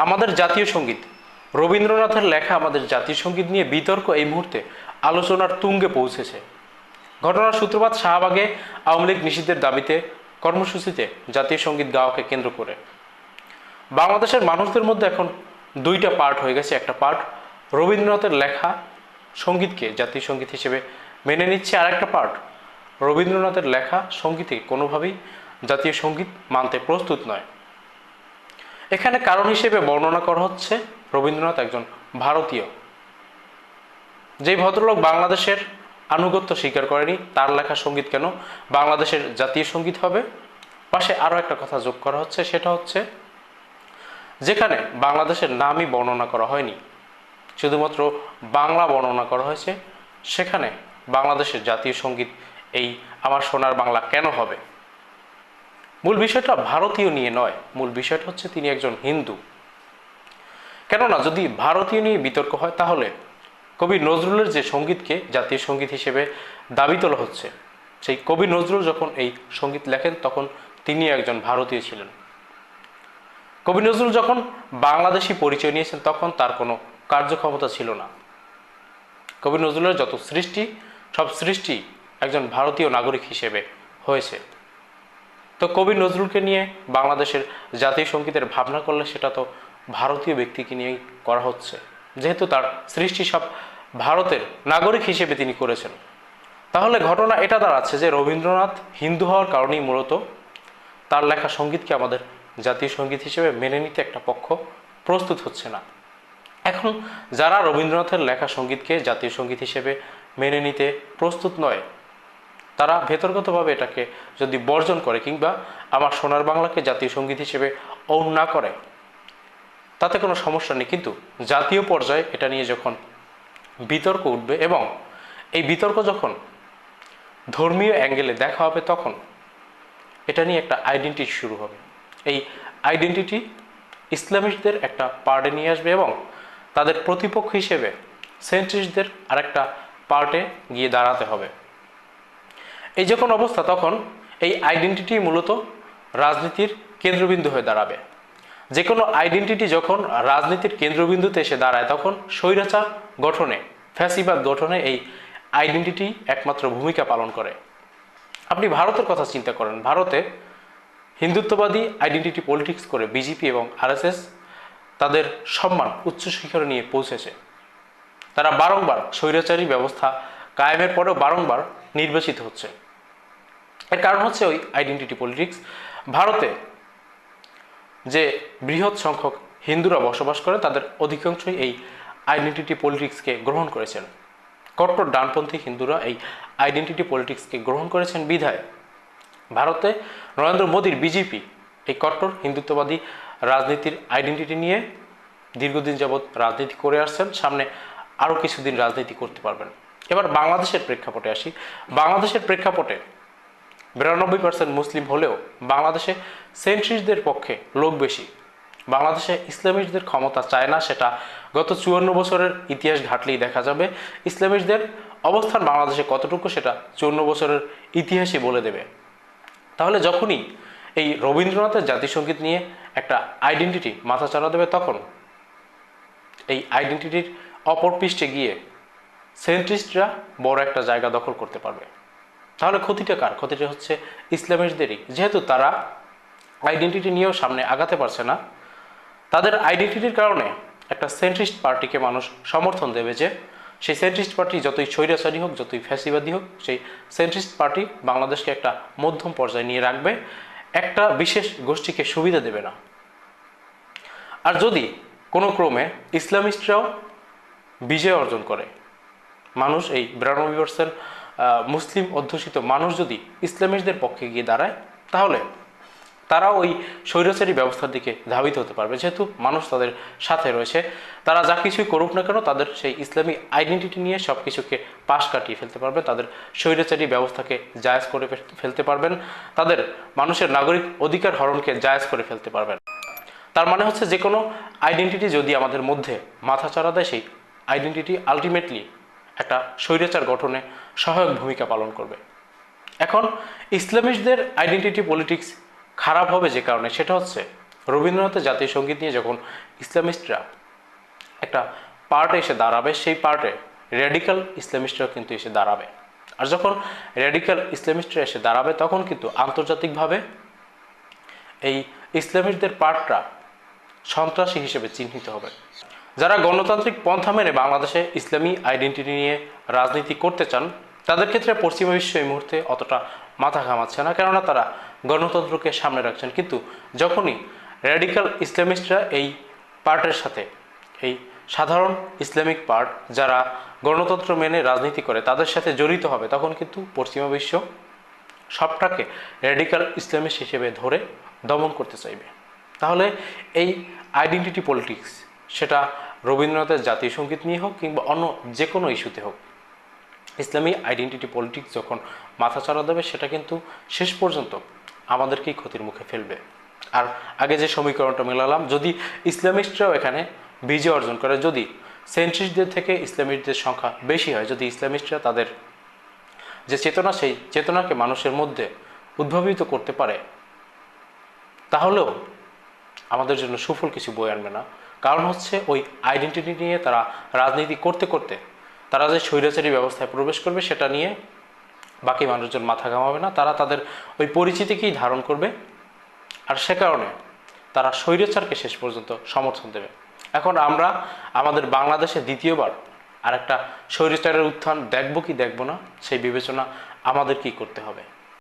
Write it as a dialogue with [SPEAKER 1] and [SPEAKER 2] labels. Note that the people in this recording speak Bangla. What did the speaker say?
[SPEAKER 1] আমাদের জাতীয় সঙ্গীত, রবীন্দ্রনাথের লেখা আমাদের জাতীয় সঙ্গীত নিয়ে বিতর্ক এই মুহূর্তে আলোচনার তুঙ্গে পৌঁছেছে। ঘটনার সূত্রপাত শাহবাগে আওয়ামী লীগ নিষিদ্ধের দাবিতে কর্মসূচিতে জাতীয় সঙ্গীত গাওয়াকে কেন্দ্র করে। বাংলাদেশের মানুষদের মধ্যে এখন দুইটা পার্ট হয়ে গেছে। একটা পার্ট রবীন্দ্রনাথের লেখা সঙ্গীতকে জাতীয় সঙ্গীত হিসেবে মেনে নিচ্ছে, আর একটা পার্ট রবীন্দ্রনাথের লেখা সঙ্গীতে কোনোভাবেই জাতীয় সঙ্গীত মানতে প্রস্তুত নয়। এখানে কারণ হিসেবে বর্ণনা করা হচ্ছে রবীন্দ্রনাথ একজন ভারতীয়। যেই ভদ্রলোক বাংলাদেশের আনুগত্য স্বীকার করেনি, তার লেখা সঙ্গীত কেন বাংলাদেশের জাতীয় সঙ্গীত হবে? পাশে আরও একটা কথা যোগ করা হচ্ছে, সেটা হচ্ছে যেখানে বাংলাদেশের নামই বর্ণনা করা হয়নি, শুধুমাত্র বাংলা বর্ণনা করা হয়েছে, সেখানে বাংলাদেশের জাতীয় সঙ্গীত এই আমার সোনার বাংলা কেন হবে? মূল বিষয়টা ভারতীয় নিয়ে নয়, মূল বিষয়টা হচ্ছে তিনি একজন হিন্দু। কেননা যদি ভারতীয় নিয়ে বিতর্ক হয়, তাহলে কবি নজরুলের যে সঙ্গীতকে জাতীয় সঙ্গীত হিসেবে দাবি তোলা হচ্ছে, সেই কবি নজরুল যখন এই সঙ্গীত লেখেন তখন তিনি একজন ভারতীয় ছিলেন। কবি নজরুল যখন বাংলাদেশি পরিচয় নিয়েছেন তখন তার কোনো কার্যক্ষমতা ছিল না। কবি নজরুলের যত সৃষ্টি, সব সৃষ্টি একজন ভারতীয় নাগরিক হিসেবে হয়েছে। তো কবি নজরুলকে নিয়ে বাংলাদেশের জাতীয় সঙ্গীতের ভাবনা করলে সেটা তো ভারতীয় ব্যক্তিকে নিয়েই করা হচ্ছে, যেহেতু তার সৃষ্টি সব ভারতের নাগরিক হিসেবে তিনি করেছেন। তাহলে ঘটনা এটা দাঁড়াচ্ছে যে রবীন্দ্রনাথ হিন্দু হওয়ার কারণেই মূলত তার লেখা সঙ্গীতকে আমাদের জাতীয় সঙ্গীত হিসেবে মেনে নিতে একটা পক্ষ প্রস্তুত হচ্ছে না। এখন যারা রবীন্দ্রনাথের লেখা সঙ্গীতকে জাতীয় সঙ্গীত হিসেবে মেনে নিতে প্রস্তুত নয়, তারা ভেতরগতভাবে এটাকে যদি বর্জন করে কিংবা আমার সোনার বাংলাকে জাতীয় সঙ্গীত হিসেবে ওন না করে, তাতে কোনো সমস্যা নেই। কিন্তু জাতীয় পর্যায়ে এটা নিয়ে যখন বিতর্ক উঠবে এবং এই বিতর্ক যখন ধর্মীয় অ্যাঙ্গেলে দেখা হবে, তখন এটা নিয়ে একটা আইডেন্টিটি শুরু হবে। এই আইডেন্টিটি ইসলামিস্টদের একটা পার্টে নিয়ে আসবে এবং তাদের প্রতিপক্ষ হিসেবে সেন্ট্রিস্টদের আরেকটা পার্টে গিয়ে দাঁড়াতে হবে। এই যখন অবস্থা, তখন এই আইডেন্টিটি মূলত রাজনীতির কেন্দ্রবিন্দু হয়ে দাঁড়াবে। যে কোনো আইডেন্টিটি যখন রাজনীতির কেন্দ্রবিন্দুতে এসে দাঁড়ায়, তখন স্বৈরাচার গঠনে, ফ্যাসিবাদ গঠনে এই আইডেন্টিটি একমাত্র ভূমিকা পালন করে। আপনি ভারতের কথা চিন্তা করেন, ভারতে হিন্দুত্ববাদী আইডেন্টিটি পলিটিক্স করে বিজেপি এবং আরএসএস তাদের সম্মান উচ্চ শিখরে নিয়ে পৌঁছেছে। তারা বারংবার স্বৈরাচারী ব্যবস্থা কায়েমের পরেও বারংবার নির্বাচিত হচ্ছে। এর কারণ হচ্ছে ওই আইডেন্টিটি পলিটিক্স। ভারতে যে বৃহৎ সংখ্যক হিন্দুরা বসবাস করে, তাদের অধিকাংশই এই আইডেন্টিটি পলিটিক্সকে গ্রহণ করেছেন। কট্টর ডানপন্থী হিন্দুরা এই আইডেন্টিটি পলিটিক্সকে গ্রহণ করেছেন বিধায় ভারতে নরেন্দ্র মোদীর বিজেপি এই কট্টর হিন্দুত্ববাদী রাজনীতির আইডেন্টিটি নিয়ে দীর্ঘদিন যাবৎ রাজনীতি করে আসছেন, সামনে আরও কিছুদিন রাজনীতি করতে পারবেন। এবার বাংলাদেশের প্রেক্ষাপটে আসি। বাংলাদেশের প্রেক্ষাপটে 92% মুসলিম হলেও বাংলাদেশে সেন্ট্রিস্টদের পক্ষে লোক বেশি। বাংলাদেশে ইসলামিস্টদের ক্ষমতা চায় না, সেটা গত 54 বছরের ইতিহাস ঘাটলেই দেখা যাবে। ইসলামিস্টদের অবস্থান বাংলাদেশে কতটুকু সেটা 54 বছরের ইতিহাসই বলে দেবে। তাহলে যখনই এই রবীন্দ্রনাথের জাতিসংগীত নিয়ে একটা আইডেন্টিটি মাথাচাড়া দেবে, তখন এই আইডেন্টিটির অপর পৃষ্ঠে গিয়ে সেন্ট্রিস্টরা বড় একটা জায়গা দখল করতে পারবে। তাহলে ক্ষতিটা কার? ক্ষতিটা হচ্ছে ইসলামিস্টদেরই, যেহেতু তারা আইডেন্টিটি নিয়েও সামনে আগাতে পারছে না। তাদের আইডেন্টিটির কারণে একটা সেন্ট্রিস্ট পার্টিকে মানুষ সমর্থন দেবে, যে সেই সেন্ট্রিস্ট পার্টি যতই স্বৈরাচারী হোক, যতই ফ্যাসিবাদী হোক, সেই সেন্ট্রিস্ট পার্টি বাংলাদেশকে একটা মধ্যম পর্যায়ে নিয়ে রাখবে, একটা বিশেষ গোষ্ঠীকে সুবিধা দেবে না। আর যদি কোনো ক্রমে ইসলামিস্টরাও বিজয় অর্জন করে, মানুষ এই 92% মুসলিম অধ্যুষিত মানুষ যদি ইসলামিস্টদের পক্ষে গিয়ে দাঁড়ায়, তাহলে তারাও ওই স্বৈরাচারী ব্যবস্থার দিকে ধাবিত হতে পারবে। যেহেতু মানুষ তাদের সাথে রয়েছে, তারা যা কিছুই করুক না কেন, তাদের সেই ইসলামিক আইডেন্টিটি নিয়ে সব কিছুকে পাশ কাটিয়ে ফেলতে পারবে, তাদের স্বৈরাচারী ব্যবস্থাকে জায়েজ করে ফেলতে পারবেন, তাদের মানুষের নাগরিক অধিকার হরণকে জায়েজ করে ফেলতে পারবেন। তার মানে হচ্ছে যে কোনো আইডেন্টিটি যদি আমাদের মধ্যে মাথাচাড়া দেয়, সেই আইডেন্টিটি আলটিমেটলি একটা স্বৈরাচার গঠনে সহায়ক ভূমিকা পালন করবে। এখন ইসলামিস্টদের আইডেন্টিটি পলিটিক্স খারাপ হবে যে কারণে, সেটা হচ্ছে রবীন্দ্রনাথের জাতীয় সঙ্গীত নিয়ে যখন ইসলামিস্টরা একটা পার্টে এসে দাঁড়াবে, সেই পার্টে র্যাডিক্যাল ইসলামিস্টরা কিন্তু এসে দাঁড়াবে। আর যখন র্যাডিক্যাল ইসলামিস্টরা এসে দাঁড়াবে তখন কিন্তু আন্তর্জাতিকভাবে এই ইসলামিস্টদের পার্টটা সন্ত্রাসী হিসেবে চিহ্নিত হবে। যারা গণতান্ত্রিক পন্থা মেনে বাংলাদেশে ইসলামী আইডেন্টিটি নিয়ে রাজনীতি করতে চান, তাদের ক্ষেত্রে পশ্চিমা বিশ্ব এই মুহূর্তে অতটা মাথা ঘামাচ্ছে না, কেননা তারা গণতন্ত্রকে সামনে রাখছেন। কিন্তু যখনই র্যাডিক্যাল ইসলামিস্টরা এই পার্টের সাথে, এই সাধারণ ইসলামিক পার্ট যারা গণতন্ত্র মেনে রাজনীতি করে তাদের সাথে জড়িত হবে, তখন কিন্তু পশ্চিমা বিশ্ব সবটাকে র্যাডিক্যাল ইসলামিস্ট হিসেবে ধরে দমন করতে চাইবে। তাহলে এই আইডেন্টিটি পলিটিক্স, সেটা রবীন্দ্রনাথের জাতীয় সঙ্গীত নিয়ে হোক কিংবা অন্য যে কোনো ইস্যুতে হোক, ইসলামী আইডেন্টিটি পলিটিক্স যখন মাথাচাড়া দেবে, সেটা কিন্তু শেষ পর্যন্ত আমাদেরকেই ক্ষতির মুখে ফেলবে। আর আগে যে সমীকরণটা মেলালাম, যদি ইসলামিস্টরাও এখানে বিজয় অর্জন করে, যদি সেন্ট্রিস্টদের থেকে ইসলামিস্টদের সংখ্যা বেশি হয়, যদি ইসলামিস্টরা তাদের যে চেতনা, সেই চেতনাকে মানুষের মধ্যে উদ্ভাবিত করতে পারে, তাহলেও আমাদের জন্য সুফল কিছু বয়ে আনবে না। কারণ হচ্ছে ওই আইডেন্টিটি নিয়ে তারা রাজনীতি করতে করতে তারা যে স্বৈরাচারী ব্যবস্থায় প্রবেশ করবে, সেটা নিয়ে বাকি মানুষজন মাথা ঘামাবে না, তারা তাদের ওই পরিচিতিকেই ধারণ করবে। আর সে কারণে তারা স্বৈরাচারকে শেষ পর্যন্ত সমর্থন দেবে। এখন আমরা আমাদের বাংলাদেশে দ্বিতীয়বার আর একটা স্বৈরাচারের উত্থান দেখব কি দেখব না, সেই বিবেচনা আমাদেরকেই করতে হবে।